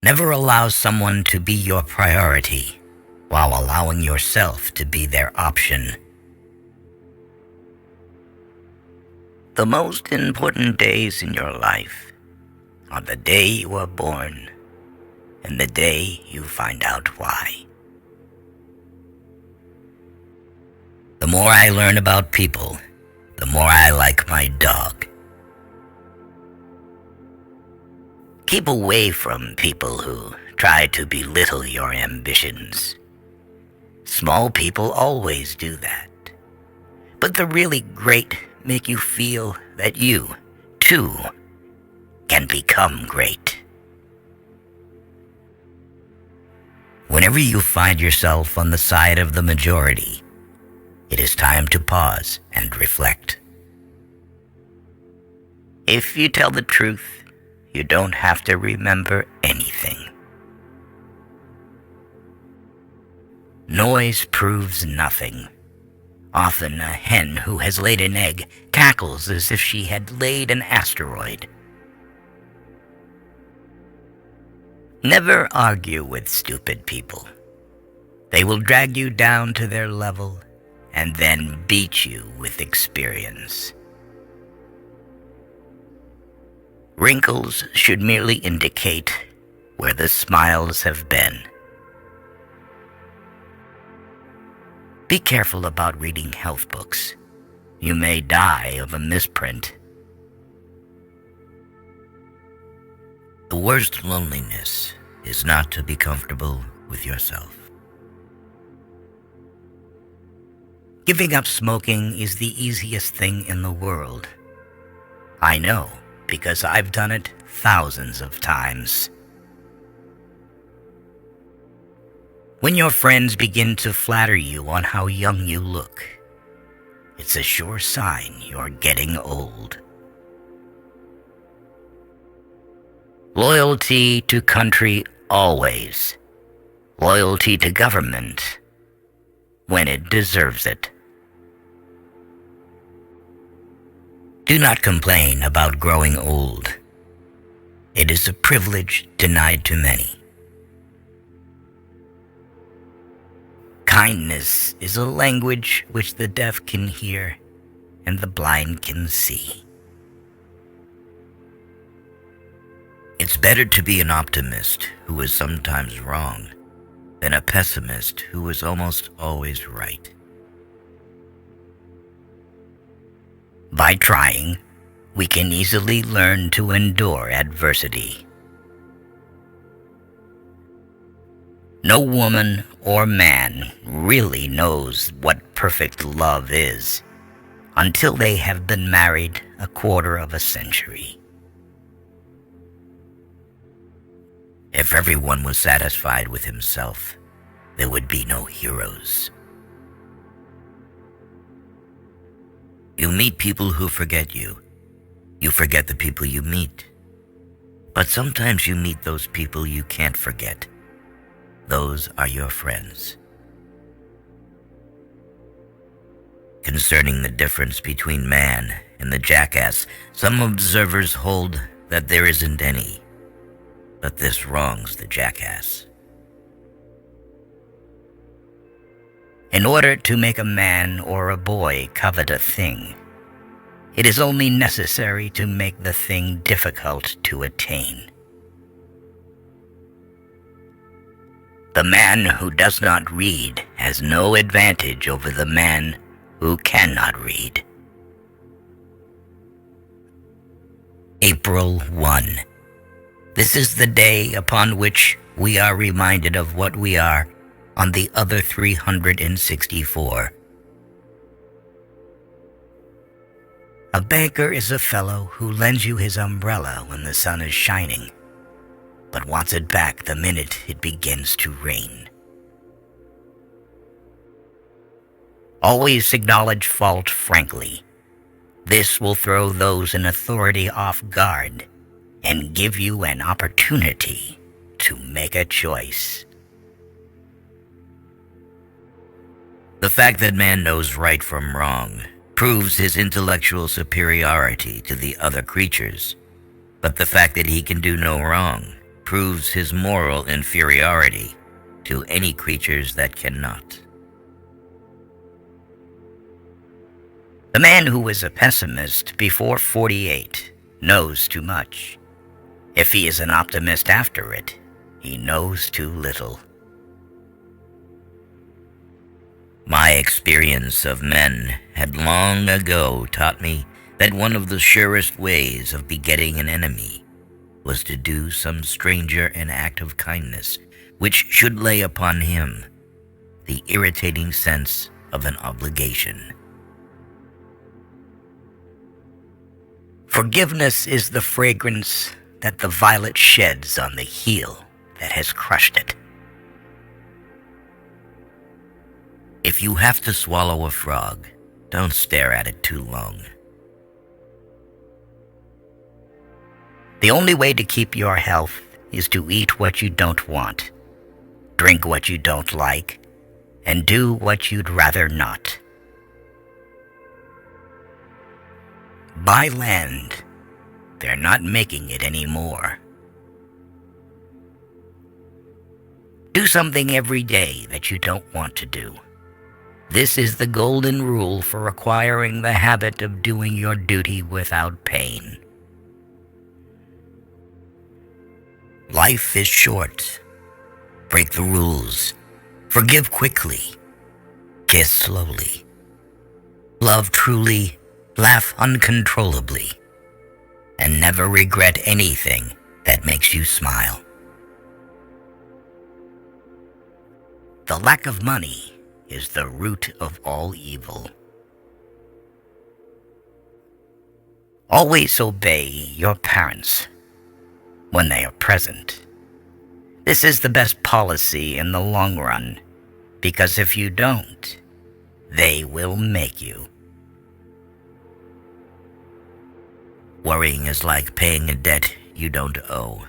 Never allow someone to be your priority while allowing yourself to be their option. The most important days in your life are the day you were born and the day you find out why. The more I learn about people, the more I like my dog. Keep away from people who try to belittle your ambitions. Small people always do that. But the really great make you feel that you, too, can become great. Whenever you find yourself on the side of the majority, it is time to pause and reflect. If you tell the truth, you don't have to remember anything. Noise proves nothing. Often a hen who has laid an egg cackles as if she had laid an asteroid. Never argue with stupid people. They will drag you down to their level and then beat you with experience. Wrinkles should merely indicate where the smiles have been. Be careful about reading health books. You may die of a misprint. The worst loneliness is not to be comfortable with yourself. Giving up smoking is the easiest thing in the world. I know, because I've done it thousands of times. When your friends begin to flatter you on how young you look, it's a sure sign you're getting old. Loyalty to country always. Loyalty to government when it deserves it. Do not complain about growing old. It is a privilege denied to many. Kindness is a language which the deaf can hear and the blind can see. It's better to be an optimist who is sometimes wrong than a pessimist who is almost always right. By trying, we can easily learn to endure adversity. No woman or man really knows what perfect love is until they have been married a quarter of a century. If everyone was satisfied with himself, there would be no heroes. You meet people who forget you. You forget the people you meet. But sometimes you meet those people you can't forget. Those are your friends. Concerning the difference between man and the jackass, some observers hold that there isn't any. But this wrongs the jackass. In order to make a man or a boy covet a thing, it is only necessary to make the thing difficult to attain. The man who does not read has no advantage over the man who cannot read. April 1. This is the day upon which we are reminded of what we are on the other 364. A banker is a fellow who lends you his umbrella when the sun is shining, but wants it back the minute it begins to rain. Always acknowledge fault frankly. This will throw those in authority off guard and give you an opportunity to make a choice. The fact that man knows right from wrong proves his intellectual superiority to the other creatures, but the fact that he can do no wrong proves his moral inferiority to any creatures that cannot. The man who is a pessimist before 48 knows too much. If he is an optimist after it, he knows too little. My experience of men had long ago taught me that one of the surest ways of begetting an enemy was to do some stranger an act of kindness which should lay upon him the irritating sense of an obligation. Forgiveness is the fragrance that the violet sheds on the heel that has crushed it. If you have to swallow a frog, don't stare at it too long. The only way to keep your health is to eat what you don't want, drink what you don't like, and do what you'd rather not. Buy land. They're not making it anymore. Do something every day that you don't want to do. This is the golden rule for acquiring the habit of doing your duty without pain. Life is short. Break the rules. Forgive quickly. Kiss slowly. Love truly. Laugh uncontrollably. And never regret anything that makes you smile. The lack of money is the root of all evil. Always obey your parents when they are present. This is the best policy in the long run, because if you don't, they will make you. Worrying is like paying a debt you don't owe.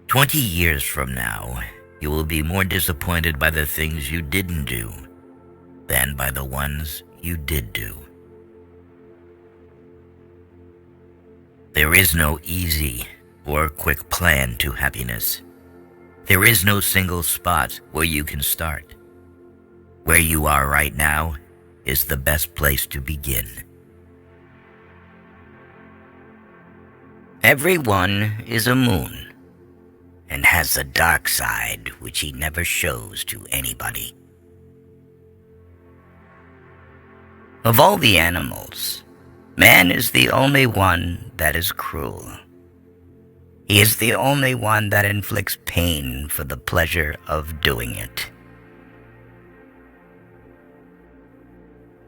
20 years from now, you will be more disappointed by the things you didn't do than by the ones you did do. There is no easy or quick plan to happiness. There is no single spot where you can start. Where you are right now is the best place to begin. Everyone is a moon and has a dark side which he never shows to anybody. Of all the animals, man is the only one that is cruel. He is the only one that inflicts pain for the pleasure of doing it.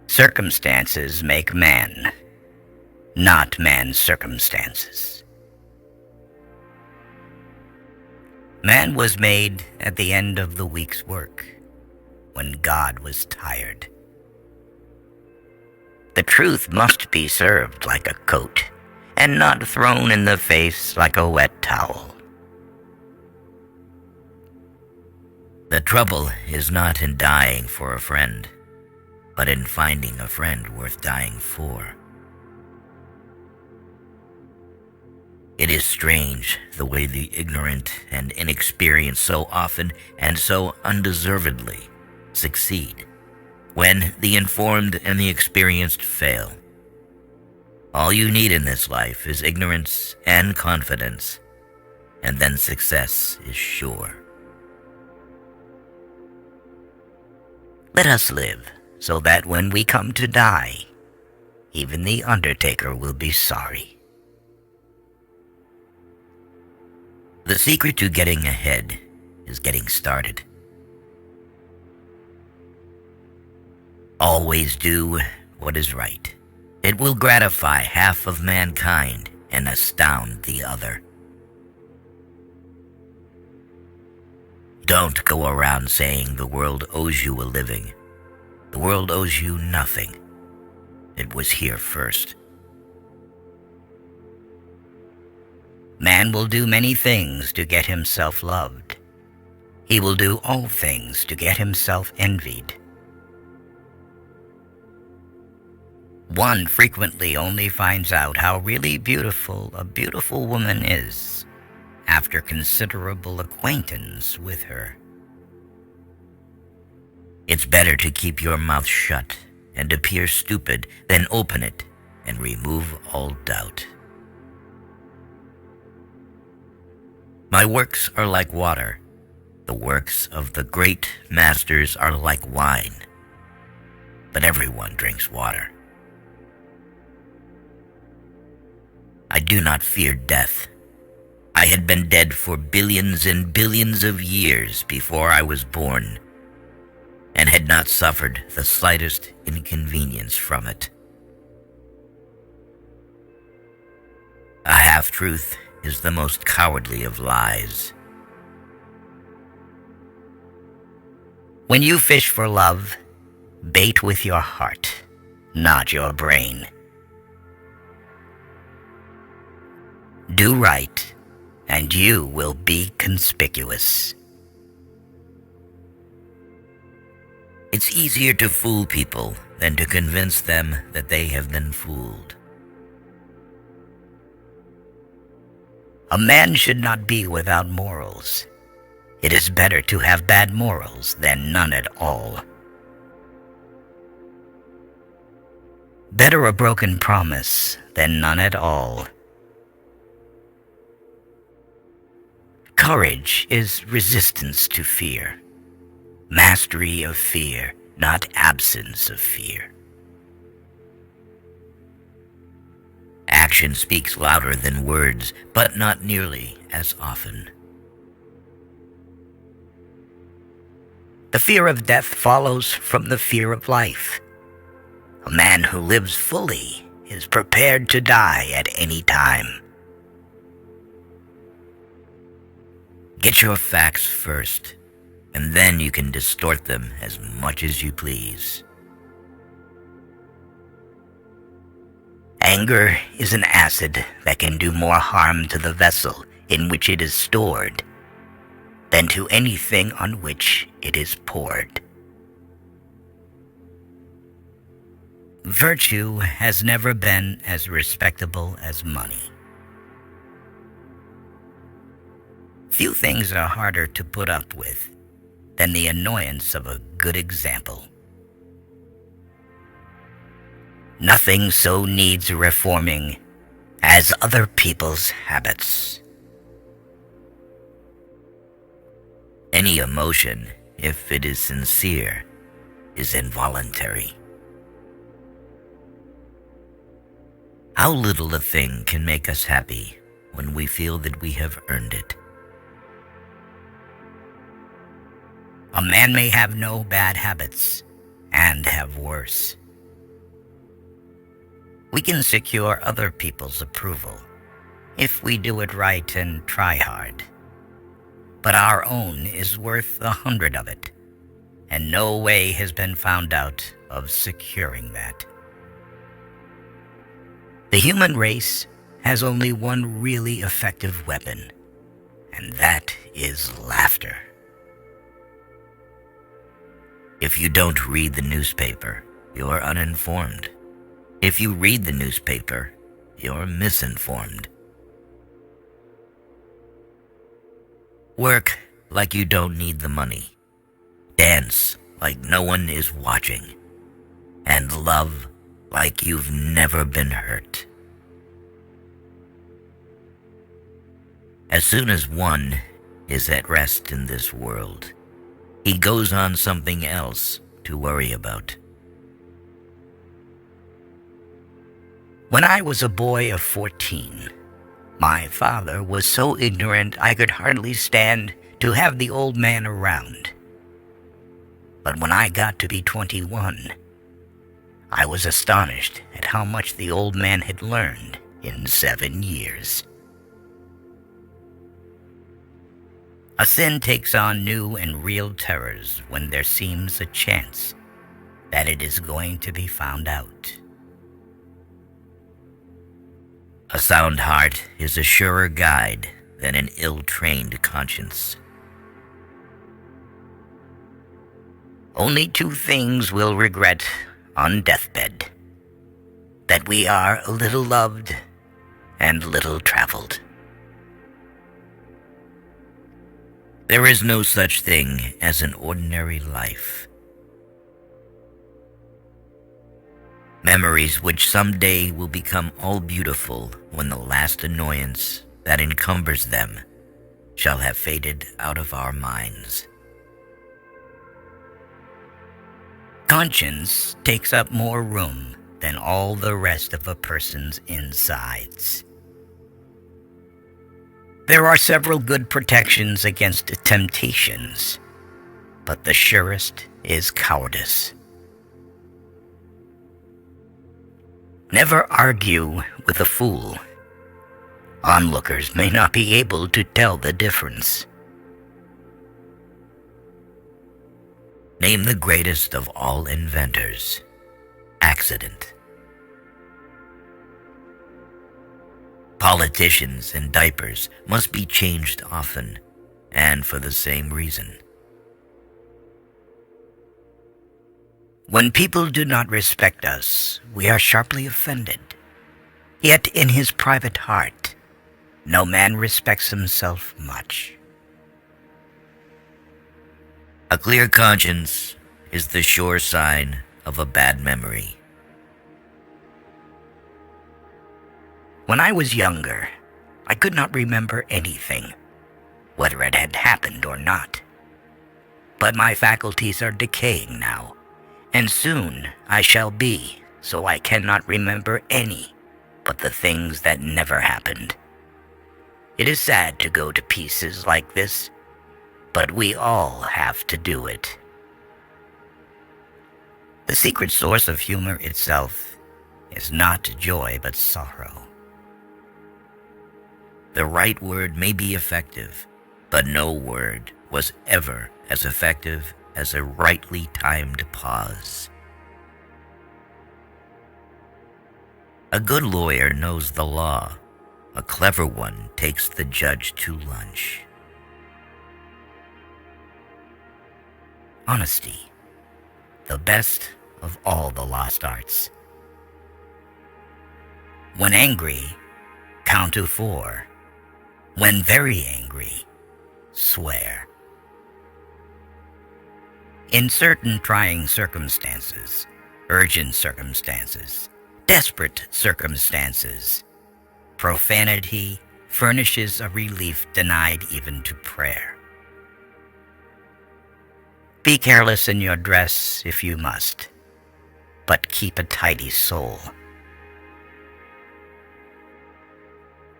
Circumstances make man, not man's circumstances. Man was made at the end of the week's work, when God was tired. The truth must be served like a coat, and not thrown in the face like a wet towel. The trouble is not in dying for a friend, but in finding a friend worth dying for. It is strange the way the ignorant and inexperienced so often and so undeservedly succeed, when the informed and the experienced fail. All you need in this life is ignorance and confidence, and then success is sure. Let us live so that when we come to die, even the undertaker will be sorry. The secret to getting ahead is getting started. Always do what is right. It will gratify half of mankind and astound the other. Don't go around saying the world owes you a living. The world owes you nothing. It was here first. Man will do many things to get himself loved. He will do all things to get himself envied. One frequently only finds out how really beautiful a beautiful woman is after considerable acquaintance with her. It's better to keep your mouth shut and appear stupid than open it and remove all doubt. My works are like water. The works of the great masters are like wine. But everyone drinks water. I do not fear death. I had been dead for billions and billions of years before I was born, and had not suffered the slightest inconvenience from it. A half-truth is the most cowardly of lies. When you fish for love, bait with your heart, not your brain. Do right, and you will be conspicuous. It's easier to fool people than to convince them that they have been fooled. A man should not be without morals. It is better to have bad morals than none at all. Better a broken promise than none at all. Courage is resistance to fear. Mastery of fear, not absence of fear. Action speaks louder than words, but not nearly as often. The fear of death follows from the fear of life. A man who lives fully is prepared to die at any time. Get your facts first, and then you can distort them as much as you please. Anger is an acid that can do more harm to the vessel in which it is stored than to anything on which it is poured. Virtue has never been as respectable as money. Few things are harder to put up with than the annoyance of a good example. Nothing so needs reforming as other people's habits. Any emotion, if it is sincere, is involuntary. How little a thing can make us happy when we feel that we have earned it. A man may have no bad habits and have worse. We can secure other people's approval if we do it right and try hard. But our own is worth 100 of it, and no way has been found out of securing that. The human race has only one really effective weapon, and that is laughter. If you don't read the newspaper, you're uninformed. If you read the newspaper, you're misinformed. Work like you don't need the money. Dance like no one is watching. And love like you've never been hurt. As soon as one is at rest in this world, he goes on something else to worry about. When I was a boy of 14, my father was so ignorant I could hardly stand to have the old man around. But when I got to be 21, I was astonished at how much the old man had learned in 7 years. A sin takes on new and real terrors when there seems a chance that it is going to be found out. A sound heart is a surer guide than an ill-trained conscience. Only 2 things we'll regret on deathbed: that we are little loved and little traveled. There is no such thing as an ordinary life. Memories which someday will become all beautiful when the last annoyance that encumbers them shall have faded out of our minds. Conscience takes up more room than all the rest of a person's insides. There are several good protections against temptations, but the surest is cowardice. Never argue with a fool. Onlookers may not be able to tell the difference. Name the greatest of all inventors: accident. Politicians and diapers must be changed often, and for the same reason. When people do not respect us, we are sharply offended. Yet in his private heart, no man respects himself much. A clear conscience is the sure sign of a bad memory. When I was younger, I could not remember anything, whether it had happened or not. But my faculties are decaying now, and soon I shall be, so I cannot remember any but the things that never happened. It is sad to go to pieces like this, but we all have to do it. The secret source of humor itself is not joy but sorrow. The right word may be effective, but no word was ever as effective as a rightly timed pause. A good lawyer knows the law. A clever one takes the judge to lunch. Honesty, the best of all the lost arts. When angry, count to 4. When very angry, swear. In certain trying circumstances, urgent circumstances, desperate circumstances, profanity furnishes a relief denied even to prayer. Be careless in your dress if you must, but keep a tidy soul.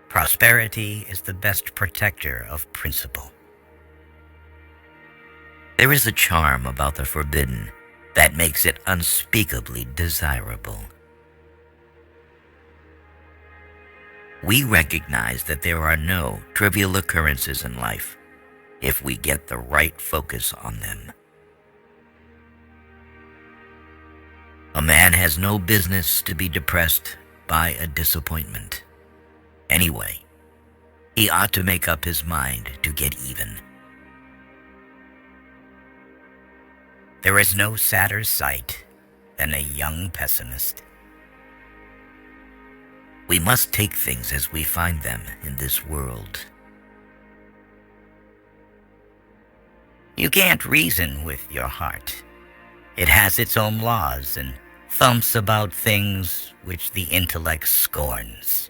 Prosperity is the best protector of principle. There is a charm about the forbidden that makes it unspeakably desirable. We recognize that there are no trivial occurrences in life if we get the right focus on them. A man has no business to be depressed by a disappointment. Anyway, he ought to make up his mind to get even. There is no sadder sight than a young pessimist. We must take things as we find them in this world. You can't reason with your heart. It has its own laws and thumps about things which the intellect scorns.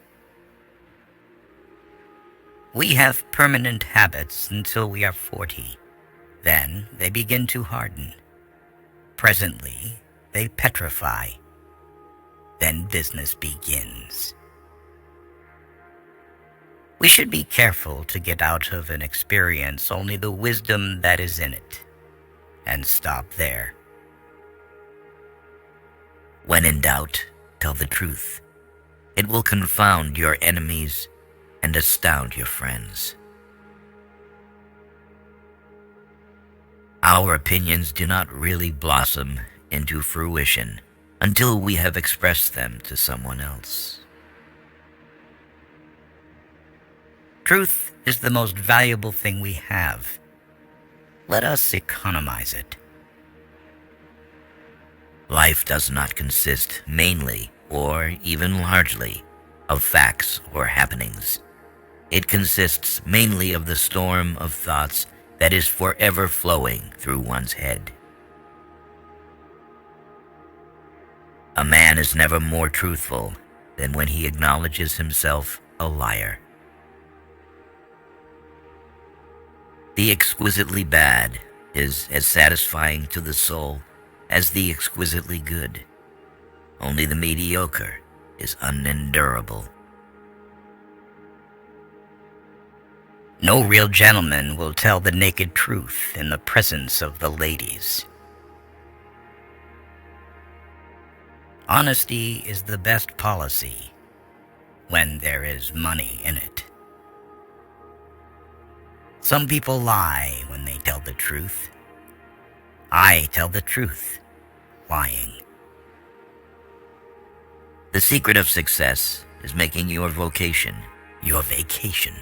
We have permanent habits until we are 40. Then they begin to harden. Presently, they petrify. Then business begins. We should be careful to get out of an experience only the wisdom that is in it, and stop there. When in doubt, tell the truth. It will confound your enemies and astound your friends. Our opinions do not really blossom into fruition until we have expressed them to someone else. Truth is the most valuable thing we have. Let us economize it. Life does not consist mainly or even largely, of facts or happenings. It consists mainly of the storm of thoughts that is forever flowing through one's head. A man is never more truthful than when he acknowledges himself a liar. The exquisitely bad is as satisfying to the soul as the exquisitely good. Only the mediocre is unendurable. No real gentleman will tell the naked truth in the presence of the ladies. Honesty is the best policy when there is money in it. Some people lie when they tell the truth. I tell the truth, lying. The secret of success is making your vocation your vacation.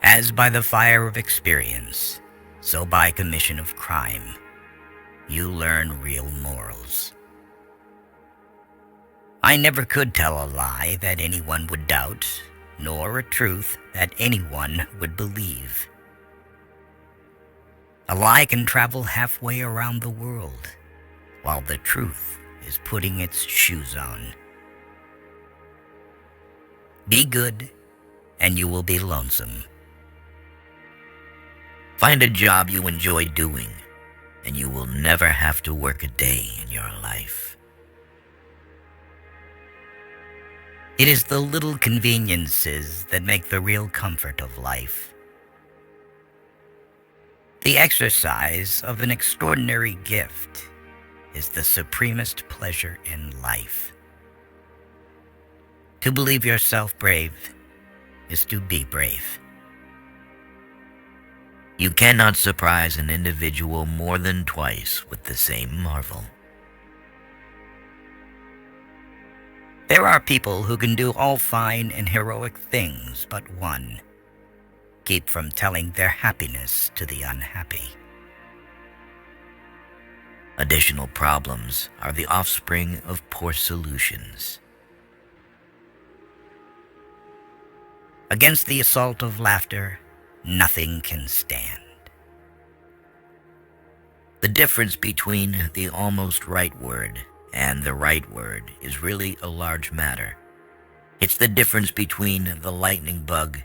As by the fire of experience, so by commission of crime, you learn real morals. I never could tell a lie that anyone would doubt, nor a truth that anyone would believe. A lie can travel halfway around the world, while the truth is putting its shoes on. Be good, and you will be lonesome. Find a job you enjoy doing, and you will never have to work a day in your life. It is the little conveniences that make the real comfort of life. The exercise of an extraordinary gift is the supremest pleasure in life. To believe yourself brave is to be brave. You cannot surprise an individual more than twice with the same marvel. There are people who can do all fine and heroic things but one: keep from telling their happiness to the unhappy. Additional problems are the offspring of poor solutions. Against the assault of laughter, nothing can stand. The difference between the almost right word and the right word is really a large matter. It's the difference between the lightning bug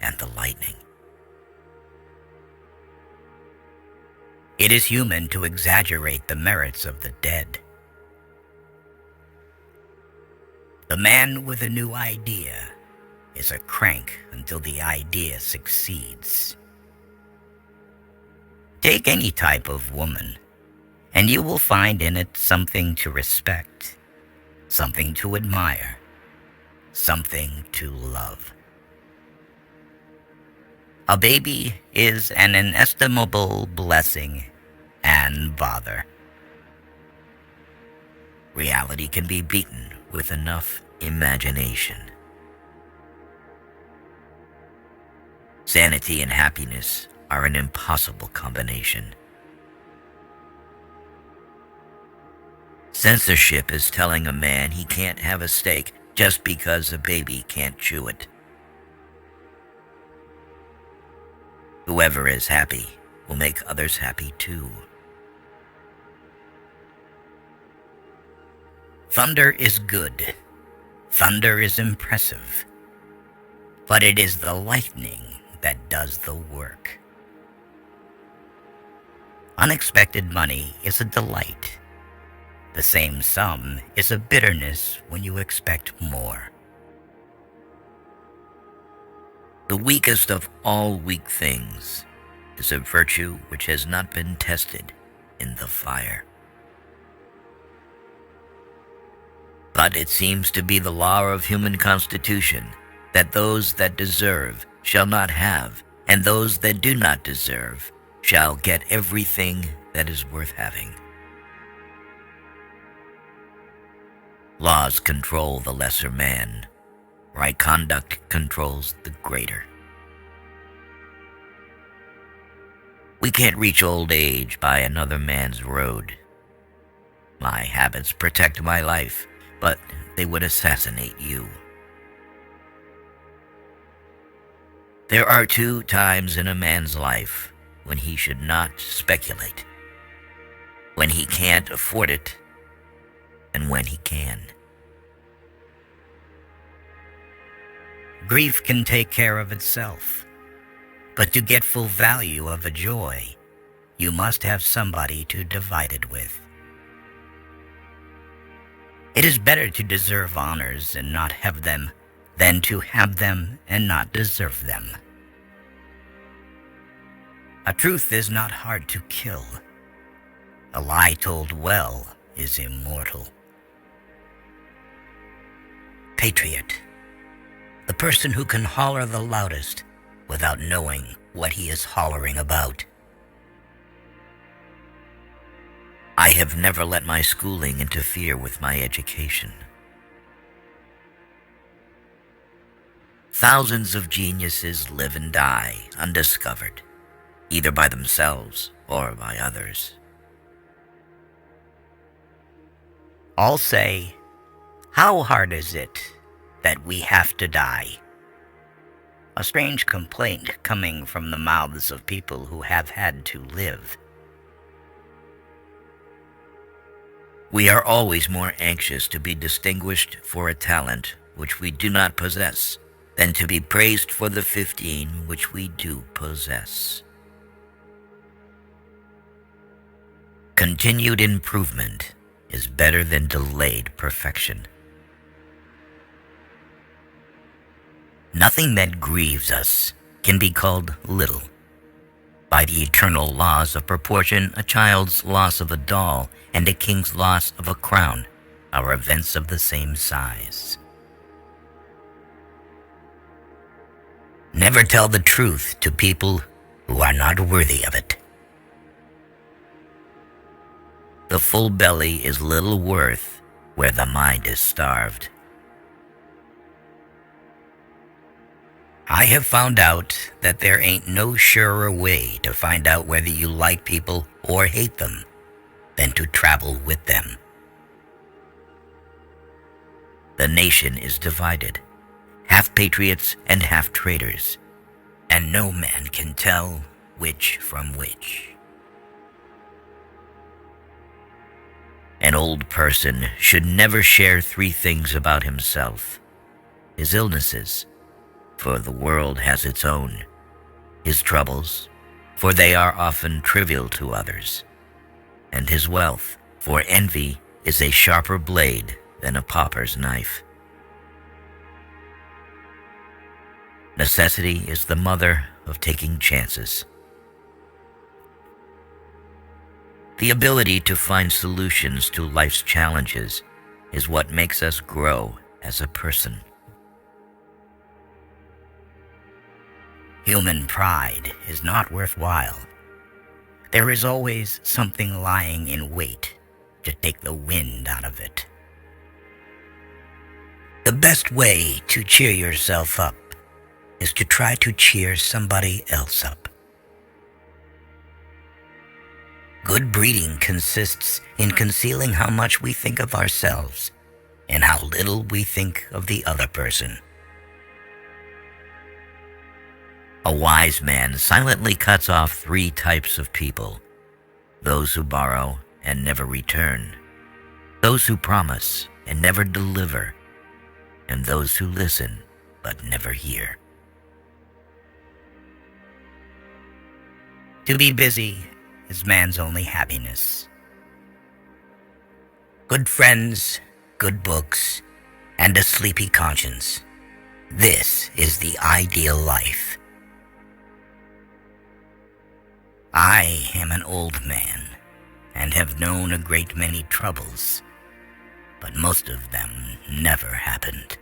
and the lightning. It is human to exaggerate the merits of the dead. The man with a new idea is a crank until the idea succeeds. Take any type of woman, and you will find in it something to respect, something to admire, something to love. A baby is an inestimable blessing and bother. Reality can be beaten with enough imagination. Sanity and happiness are an impossible combination. Censorship is telling a man he can't have a steak just because a baby can't chew it. Whoever is happy will make others happy too. Thunder is good. Thunder is impressive. But it is the lightning that does the work. Unexpected money is a delight. The same sum is a bitterness when you expect more. The weakest of all weak things is a virtue which has not been tested in the fire. But it seems to be the law of human constitution that those that deserve shall not have, and those that do not deserve shall get everything that is worth having. Laws control the lesser man. Right conduct controls the greater. We can't reach old age by another man's road. My habits protect my life, but they would assassinate you. There are 2 times in a man's life when he should not speculate. When he can't afford it, and when he can. Grief can take care of itself, but to get full value of a joy, you must have somebody to divide it with. It is better to deserve honors and not have them than to have them and not deserve them. A truth is not hard to kill. A lie told well is immortal. Patriot. The person who can holler the loudest without knowing what he is hollering about. I have never let my schooling interfere with my education. Thousands of geniuses live and die undiscovered, either by themselves or by others. All say, "How hard is it that we have to die?" A strange complaint coming from the mouths of people who have had to live. We are always more anxious to be distinguished for a talent which we do not possess than to be praised for the 15 which we do possess. Continued improvement is better than delayed perfection. Nothing that grieves us can be called little. By the eternal laws of proportion, a child's loss of a doll and a king's loss of a crown are events of the same size. Never tell the truth to people who are not worthy of it. The full belly is little worth where the mind is starved. I have found out that there ain't no surer way to find out whether you like people or hate them than to travel with them. The nation is divided, half patriots and half traitors, and no man can tell which from which. An old person should never share 3 things about himself: his illnesses, for the world has its own; his troubles, for they are often trivial to others; and his wealth, for envy is a sharper blade than a pauper's knife. Necessity is the mother of taking chances. The ability to find solutions to life's challenges is what makes us grow as a person. Human pride is not worthwhile. There is always something lying in wait to take the wind out of it. The best way to cheer yourself up is to try to cheer somebody else up. Good breeding consists in concealing how much we think of ourselves and how little we think of the other person. A wise man silently cuts off 3 types of people: those who borrow and never return, those who promise and never deliver, and those who listen but never hear. To be busy is man's only happiness. Good friends, good books, and a sleepy conscience. This is the ideal life. I am an old man and have known a great many troubles, but most of them never happened.